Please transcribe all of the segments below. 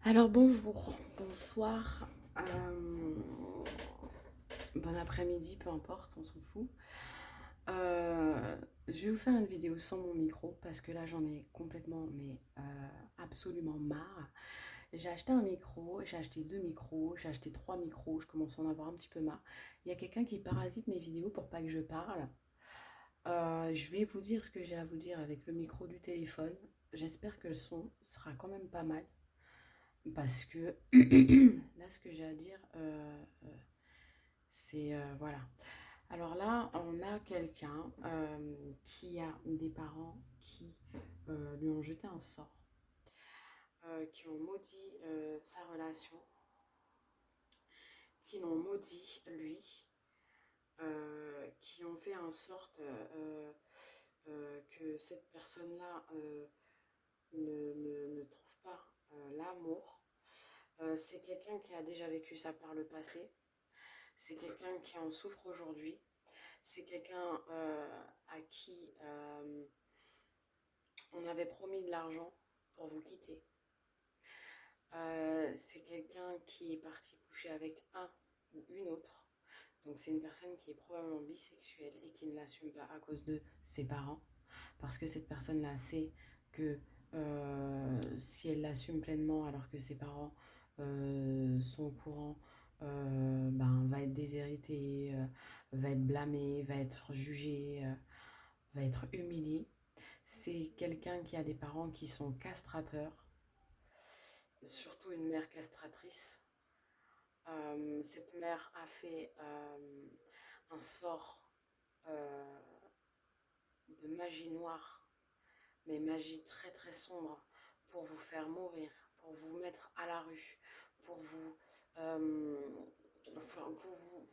Alors bonjour, bonsoir, euh, bon après-midi, peu importe, on s'en fout. Je vais vous faire une vidéo sans mon micro parce que là j'en ai complètement, absolument marre. J'ai acheté un micro, j'ai acheté deux micros, j'ai acheté trois micros, je commence à en avoir un petit peu marre. Il y a quelqu'un qui parasite mes vidéos pour pas que je parle. Je vais vous dire ce que j'ai à vous dire avec le micro du téléphone. J'espère que le son sera quand même pas mal. Parce que là, ce que j'ai à dire, c'est voilà. Alors là, on a quelqu'un qui a des parents qui lui ont jeté un sort, qui ont maudit sa relation, qui l'ont maudit lui, qui ont fait en sorte que cette personne-là ne trouve pas l'amour. C'est quelqu'un qui a déjà vécu ça par le passé. C'est quelqu'un qui en souffre aujourd'hui. C'est quelqu'un à qui on avait promis de l'argent pour vous quitter. C'est quelqu'un qui est parti coucher avec un ou une autre. Donc c'est une personne qui est probablement bisexuelle et qui ne l'assume pas à cause de ses parents. Parce que cette personne-là sait que si elle l'assume pleinement alors que ses parents sont au courant, va être déshéritée, va être blâmée, va être jugée, va être humiliée. C'est quelqu'un qui a des parents qui sont castrateurs, surtout une mère castratrice. Cette mère a fait un sort euh, de magie noire, mais magie très très sombre, pour vous faire mourir, pour vous mettre à la rue, pour vous,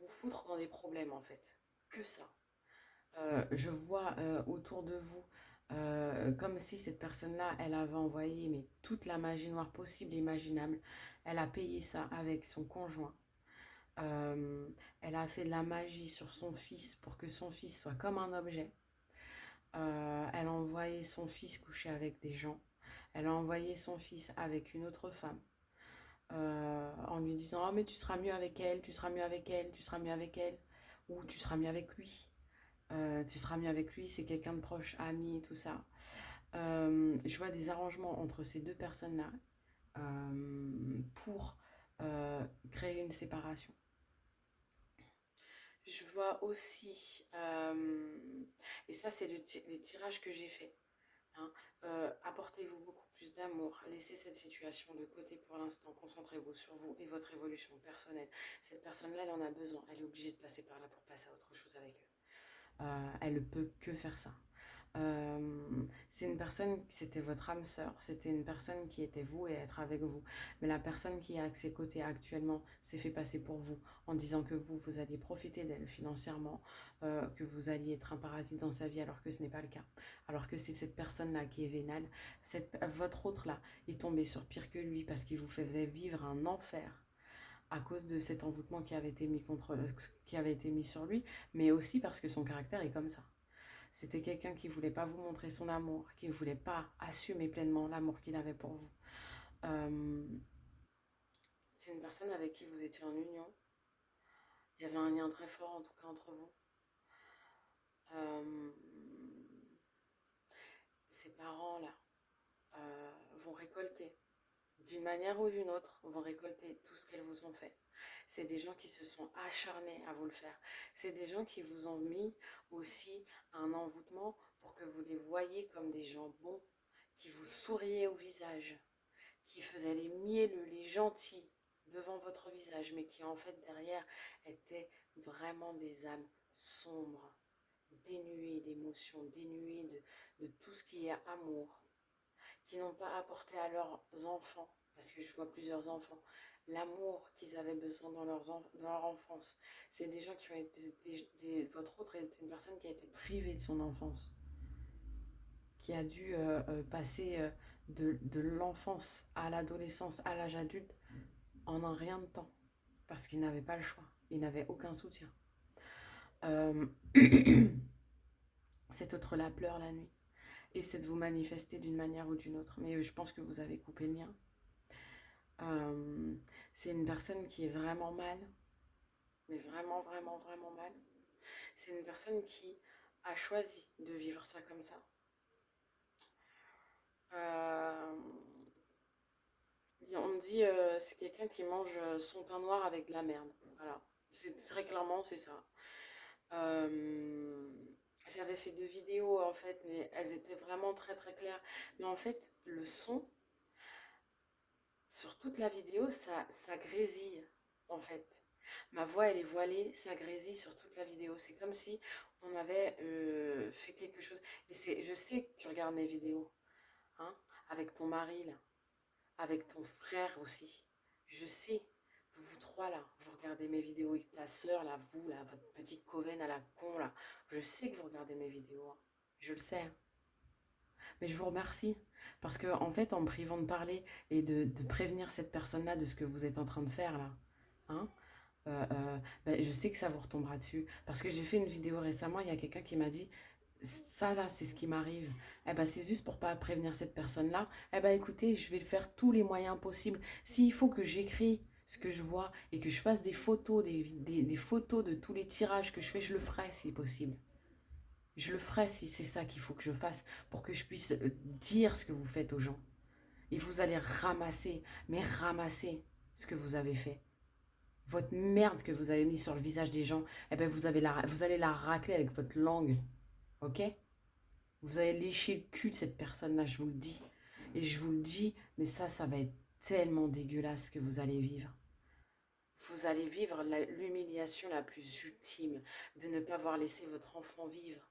vous foutre dans des problèmes en fait. Que ça. Je vois autour de vous comme si cette personne-là, elle avait envoyé mais toute la magie noire possible et imaginable. Elle a payé ça avec son conjoint. Euh, Elle a fait de la magie sur son fils pour que son fils soit comme un objet. Elle a envoyé son fils coucher avec des gens. Elle a envoyé son fils avec une autre femme. En lui disant: oh mais tu seras mieux avec elle, tu seras mieux avec elle, tu seras mieux avec elle. Ou tu seras mieux avec lui. Tu seras mieux avec lui, c'est quelqu'un de proche, ami et tout ça. Je vois des arrangements entre ces deux personnes-là pour créer une séparation. Je vois aussi, et ça c'est les tirages que j'ai faits, hein, apportez-vous beaucoup plus d'amour, laissez cette situation de côté pour l'instant, concentrez-vous sur vous et votre évolution personnelle. Cette personne-là, elle en a besoin, elle est obligée de passer par là pour passer à autre chose avec eux. Elle ne peut que faire ça. C'est une personne, c'était votre âme sœur, c'était une personne qui était vouée à être avec vous. Mais la personne qui est à ses côtés actuellement s'est fait passer pour vous en disant que vous alliez profiter d'elle financièrement, que vous alliez être un parasite dans sa vie alors que ce n'est pas le cas. Alors que c'est cette personne-là qui est vénale, votre autre-là est tombé sur pire que lui parce qu'il vous faisait vivre un enfer à cause de cet envoûtement qui avait été mis sur lui, mais aussi parce que son caractère est comme ça. C'était quelqu'un qui voulait pas vous montrer son amour, qui voulait pas assumer pleinement l'amour qu'il avait pour vous. Euh, c'est une personne avec qui vous étiez en union. Il y avait un lien très fort en tout cas entre vous. Euh, Ces parents-là vont récolter, d'une manière ou d'une autre, vont récolter tout ce qu'elles vous ont fait. C'est des gens qui se sont acharnés à vous le faire. C'est des gens qui vous ont mis aussi un envoûtement pour que vous les voyiez comme des gens bons, qui vous souriaient au visage, qui faisaient les mielleux, les gentils devant votre visage, mais qui en fait derrière étaient vraiment des âmes sombres, dénuées d'émotions, dénuées de tout ce qui est amour, qui n'ont pas apporté à leurs enfants, parce que je vois plusieurs enfants, l'amour qu'ils avaient besoin dans leur enfance. C'est des gens qui ont été... votre autre est une personne qui a été privée de son enfance, qui a dû passer de l'enfance à l'adolescence, à l'âge adulte, en un rien de temps, parce qu'il n'avait pas le choix, il n'avait aucun soutien. Euh, Cet autre-là pleure la nuit, essaie de vous manifester d'une manière ou d'une autre, mais je pense que vous avez coupé le lien. Euh, c'est une personne qui est vraiment mal, mais vraiment, vraiment, vraiment mal. C'est une personne qui a choisi de vivre ça comme ça. Euh, on me dit, c'est quelqu'un qui mange son pain noir avec de la merde. Voilà. C'est très clairement, c'est ça. Euh, J'avais fait 2 vidéos en fait, mais elles étaient vraiment très très claires. Mais en fait, le son, sur toute la vidéo, ça grésille en fait. Ma voix, elle est voilée, ça grésille sur toute la vidéo. C'est comme si on avait fait quelque chose. Et je sais que tu regardes mes vidéos, hein, avec ton mari là, avec ton frère aussi. Je sais, vous trois là, vous regardez mes vidéos avec ta soeur là, vous là, votre petit coven à la con là. Je sais que vous regardez mes vidéos, hein. Je le sais, hein. Mais je vous remercie. Parce que, en fait, en me privant de parler et de prévenir cette personne-là de ce que vous êtes en train de faire là, hein, ben, je sais que ça vous retombera dessus. Parce que j'ai fait une vidéo récemment, il y a quelqu'un qui m'a dit, ça là, c'est ce qui m'arrive. Eh ben, c'est juste pour pas prévenir cette personne-là. Eh ben, écoutez, je vais le faire tous les moyens possibles. S'il faut que j'écris ce que je vois et que je fasse des photos, des photos de tous les tirages que je fais, je le ferai si possible. Je le ferai si c'est ça qu'il faut que je fasse pour que je puisse dire ce que vous faites aux gens. Et vous allez ramasser, mais ramasser ce que vous avez fait. Votre merde que vous avez mis sur le visage des gens, eh ben vous allez la racler avec votre langue. Ok? Vous allez lécher le cul de cette personne-là, je vous le dis. Et je vous le dis, mais ça va être tellement dégueulasse que vous allez vivre. Vous allez vivre l'humiliation la plus ultime de ne pas avoir laissé votre enfant vivre,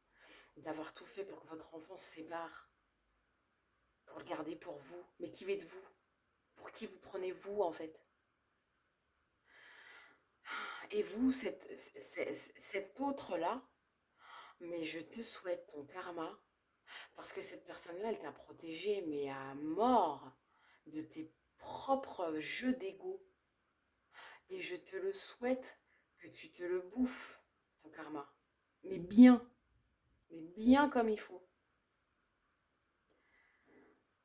d'avoir tout fait pour que votre enfant se sépare, pour le garder pour vous. Mais qui êtes-vous? Pour qui vous prenez-vous en fait? Et vous, cette autre-là, mais je te souhaite ton karma, parce que cette personne-là, elle t'a protégé, mais à mort de tes propres jeux d'ego. Et je te le souhaite que tu te le bouffes, ton karma. Mais bien, comme il faut.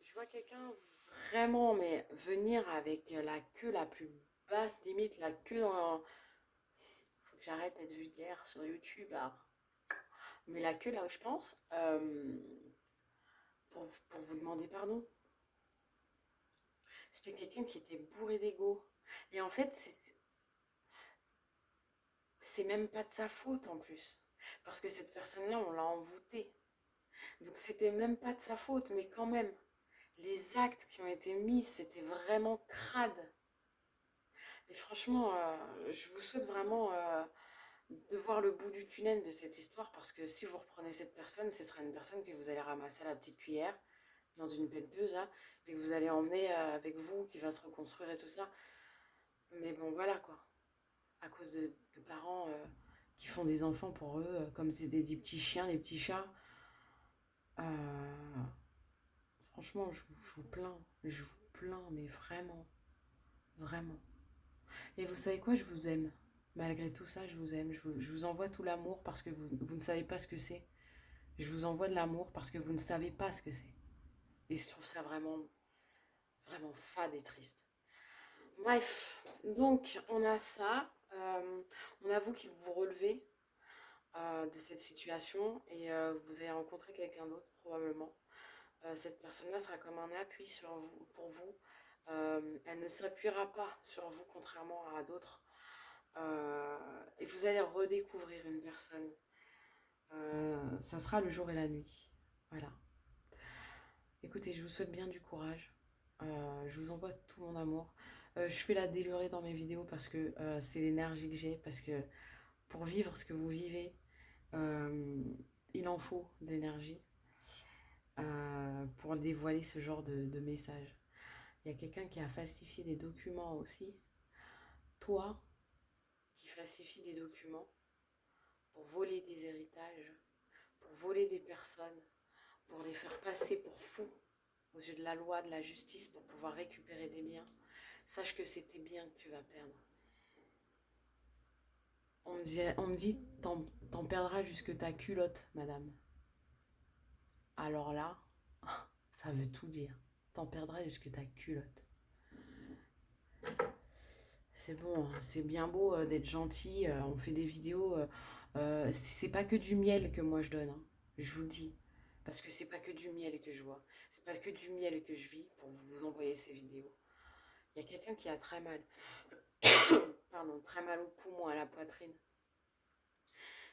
Je vois quelqu'un vraiment, mais venir avec la queue la plus basse, limite la queue dans... Faut que j'arrête d'être vulgaire sur YouTube, là. Mais la queue là où je pense, pour vous demander pardon. C'était quelqu'un qui était bourré d'ego. Et en fait, c'est même pas de sa faute en plus. Parce que cette personne-là, on l'a envoûtée. Donc c'était même pas de sa faute, mais quand même, les actes qui ont été mis, c'était vraiment crade. Et franchement, je vous souhaite vraiment de voir le bout du tunnel de cette histoire, parce que si vous reprenez cette personne, ce sera une personne que vous allez ramasser à la petite cuillère dans une pelleteuse là, et que vous allez emmener avec vous, qui va se reconstruire et tout ça. Mais bon, voilà quoi. À cause de parents qui font des enfants pour eux, comme c'est des petits chiens, des petits chats. Euh, Franchement, je vous plains. Je vous plains, mais vraiment. Vraiment. Et vous savez quoi, je vous aime. Malgré tout ça, je vous aime. Je vous envoie tout l'amour parce que vous ne savez pas ce que c'est. Je vous envoie de l'amour parce que vous ne savez pas ce que c'est. Et je trouve ça vraiment, vraiment fade et triste. Bref, donc on a ça. On a vous qui vous relevez de cette situation et vous allez rencontrer quelqu'un d'autre probablement. Cette personne-là sera comme un appui sur vous, pour vous. Elle ne s'appuiera pas sur vous contrairement à d'autres. Et vous allez redécouvrir une personne. Ça sera le jour et la nuit. Voilà. Écoutez, je vous souhaite bien du courage. Je vous envoie tout mon amour. Je fais la délurée dans mes vidéos parce que c'est l'énergie que j'ai. Parce que pour vivre ce que vous vivez, euh, il en faut d'énergie pour dévoiler ce genre de message. Il y a quelqu'un qui a falsifié des documents aussi. Toi, qui falsifie des documents pour voler des héritages, pour voler des personnes, pour les faire passer pour fous aux yeux de la loi, de la justice, pour pouvoir récupérer des biens. Sache que c'est tes biens que tu vas perdre. On me dit t'en perdras jusque ta culotte, madame. Alors là, ça veut tout dire. T'en perdras jusque ta culotte. C'est bon, hein, c'est bien beau d'être gentil, on fait des vidéos. C'est pas que du miel que moi je donne, hein, je vous le dis. Parce que c'est pas que du miel que je vois. C'est pas que du miel que je vis pour vous envoyer ces vidéos. Il y a quelqu'un qui a très mal, pardon, très mal au poumon, à la poitrine.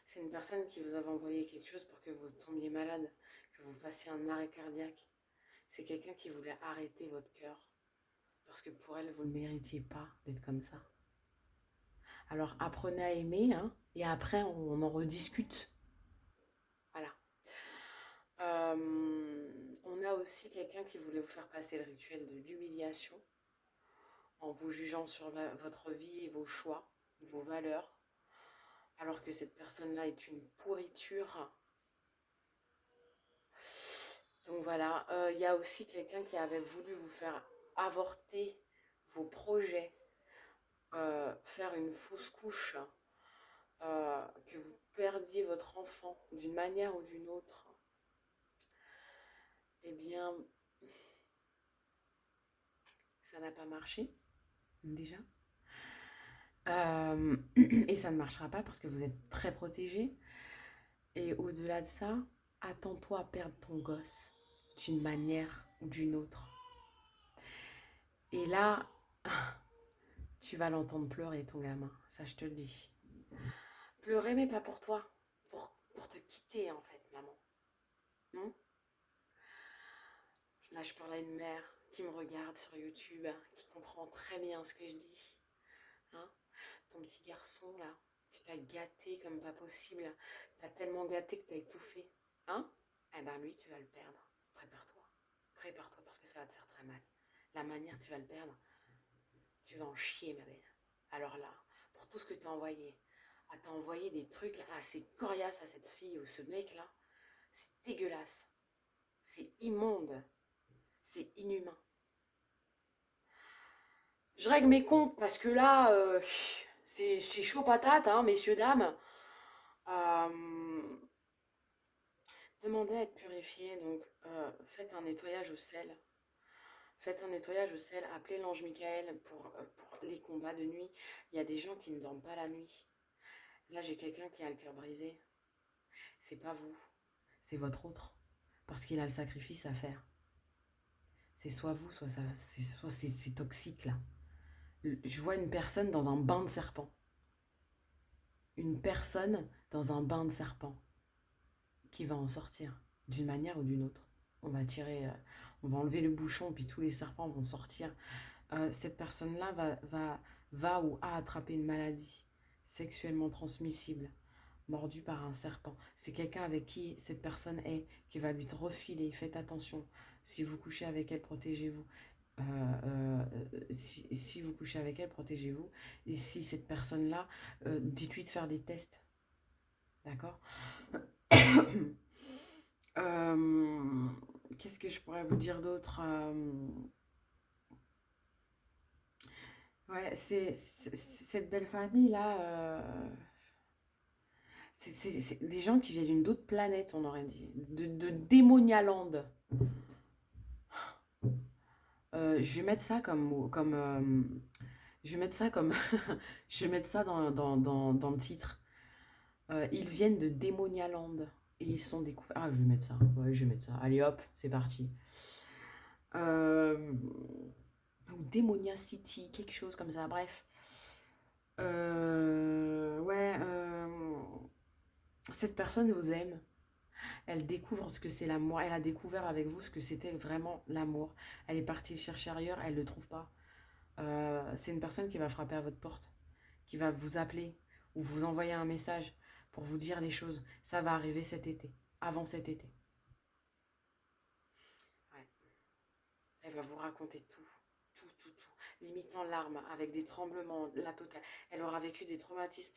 C'est une personne qui vous avait envoyé quelque chose pour que vous tombiez malade, que vous fassiez un arrêt cardiaque. C'est quelqu'un qui voulait arrêter votre cœur. Parce que pour elle, vous ne méritiez pas d'être comme ça. Alors apprenez à aimer, hein, et après on en rediscute. Voilà. On a aussi quelqu'un qui voulait vous faire passer le rituel de l'humiliation en vous jugeant sur votre vie et vos choix, vos valeurs, alors que cette personne-là est une pourriture. Donc voilà, il y a aussi quelqu'un qui avait voulu vous faire avorter vos projets, faire une fausse couche, que vous perdiez votre enfant d'une manière ou d'une autre. Eh bien, ça n'a pas marché, déjà. Et ça ne marchera pas parce que vous êtes très protégé. Et au-delà de ça, attends-toi à perdre ton gosse d'une manière ou d'une autre. Et là, tu vas l'entendre pleurer, ton gamin. Ça, je te le dis. Pleurer, mais pas pour toi. Pour te quitter, en fait, maman. Non. Là, je parle à une mère qui me regarde sur YouTube, qui comprend très bien ce que je dis. Hein, ton petit garçon, là, tu t'as gâté comme pas possible. T'as tellement gâté que t'as étouffé. Hein? Eh ben lui, tu vas le perdre. Prépare-toi. Prépare-toi parce que ça va te faire très mal. La manière tu vas le perdre, tu vas en chier, ma belle. Alors là, pour tout ce que t'as envoyé des trucs assez coriaces à cette fille ou ce mec-là, c'est dégueulasse. C'est immonde. C'est inhumain. Je règle mes comptes parce que là, c'est chaud patate, hein, messieurs, dames. Euh, Demandez à être purifié, donc faites un nettoyage au sel. Faites un nettoyage au sel, appelez l'ange Michael pour les combats de nuit. Il y a des gens qui ne dorment pas la nuit. Là, j'ai quelqu'un qui a le cœur brisé. C'est pas vous, c'est votre autre. Parce qu'il a le sacrifice à faire. C'est soit vous, soit ça, soit c'est toxique là. Je vois une personne dans un bain de serpent. Une personne dans un bain de serpent qui va en sortir d'une manière ou d'une autre. On va tirer, on va enlever le bouchon, puis tous les serpents vont sortir. Cette personne-là va ou a attrapé une maladie sexuellement transmissible, mordue par un serpent. C'est quelqu'un avec qui cette personne est, qui va lui refiler. Faites attention. Si vous couchez avec elle, protégez-vous. Si vous couchez avec elle, protégez-vous. Et si cette personne-là, dites-lui de faire des tests. D'accord. euh, Qu'est-ce que je pourrais vous dire d'autre? Ouais, cette belle famille-là, c'est des gens qui viennent d'une autre planète, on aurait dit, de Démonialand. Je vais mettre ça je vais mettre ça comme, je vais mettre ça dans le titre. Ils viennent de Démonialand et ils sont découverts. Ah, je vais mettre ça. Ouais, je vais mettre ça. Allez hop, c'est parti. Ou Démonia City, quelque chose comme ça. Bref. Ouais. Cette personne vous aime. Elle découvre ce que c'est l'amour. Elle a découvert avec vous ce que c'était vraiment l'amour. Elle est partie le chercher ailleurs, elle ne le trouve pas. C'est une personne qui va frapper à votre porte, qui va vous appeler ou vous envoyer un message pour vous dire les choses. Ça va arriver cet été, avant cet été. Ouais. Elle va vous raconter tout, tout, tout, tout. Limite en larmes, avec des tremblements, la totale. Elle aura vécu des traumatismes.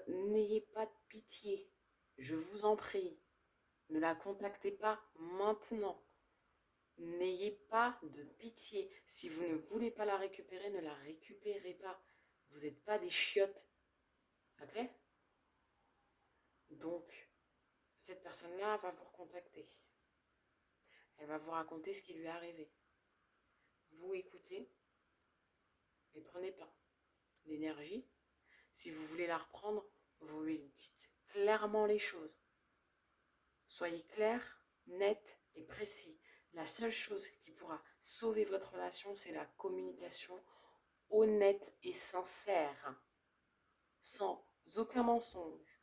N'ayez pas de pitié, je vous en prie. Ne la contactez pas maintenant. N'ayez pas de pitié. Si vous ne voulez pas la récupérer, ne la récupérez pas. Vous n'êtes pas des chiottes. Ok? Donc, cette personne-là va vous recontacter. Elle va vous raconter ce qui lui est arrivé. Vous écoutez, mais prenez pas. l'énergie. Si vous voulez la reprendre, vous lui dites clairement les choses. Soyez clair, net et précis. La seule chose qui pourra sauver votre relation, c'est la communication honnête et sincère, sans aucun mensonge,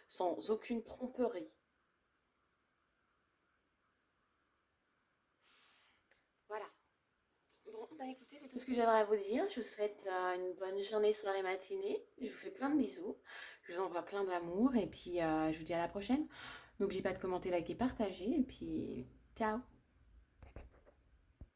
sans aucune tromperie. Voilà. Bon, bah écoutez, c'est tout ce que j'avais à vous dire. Je vous souhaite une bonne journée, soirée, matinée. Je vous fais plein de bisous. Je vous envoie plein d'amour et puis je vous dis à la prochaine. N'oubliez pas de commenter, liker, partager et puis ciao.